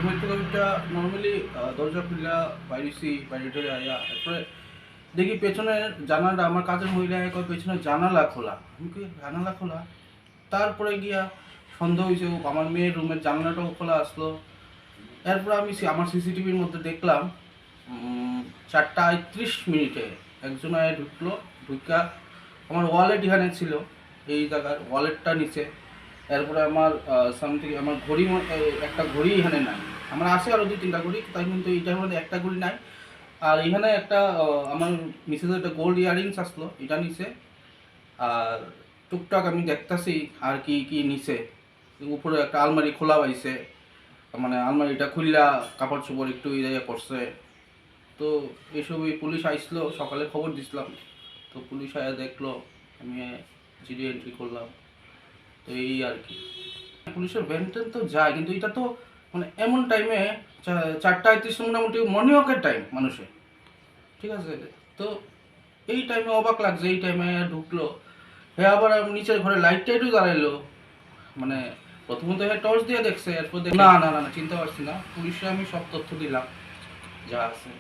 রুমের থেকে ওইটা নর্মালি দরজা খুললা বাইরেছি বাইরে টরে আয়া তারপরে দেখি পেছনের জানালাটা আমার কাজের মহিলা কয় পেছনের জানালা খোলা আমি কি জানালা খোলা তারপরে গিয়া সন্দেহ হয়েছে আমার মেয়ের রুমের জানালাটাও খোলা আসলো। এরপর আমি আমার সিসিটিভির মধ্যে দেখলাম 4:31 একজন আয় ঢুকলো, ঢুকা আমার ওয়ালেট এখানে ছিল, এই জায়গার ওয়ালেটটা নিচে। এরপরে আমার সামথিং আমার ঘড়ি একটা ঘড়ি এখানে নাই, আমার আছে আরও 2-3টা ঘড়ি, তাই কিন্তু এইটার মধ্যে একটা ঘড়ি নাই। আর এখানে একটা আমার মিসেসের একটা গোল্ড ইয়ারিংস আসলো, এটা নিচে। আর টুকটাক আমি দেখতেছি আর কি কি নিচে। উপরে একটা আলমারি খোলা পাইছে, মানে আলমারিটা খুললা কাপড় চোপড় একটু ইয়ে করছে। তো এসবই পুলিশ আইসলো, সকালে খবর দিছিলাম, তো পুলিশ আয়া দেখলো, আমি জিডি এন্ট্রি করলাম। তো এই আর কি, পুলিশের ভ্যান তো যায়, কিন্তু এটা তো মানে এমন টাইমে 4:31 মোটামুটি মর্নিং ওয়াকের টাইম মানুষের, ঠিক আছে। তো এই টাইমে অবাক লাগছে, এই টাইমে ঢুকলো। হ্যাঁ আবার নিচের ঘরে লাইট টাইটও জ্বালাইলো, মানে প্রথমত হ্যাঁ টর্চ দিয়ে দেখছে, এরপর না না না না চিনতে পারছি না। পুলিশে আমি সব তথ্য দিলাম যা আছে।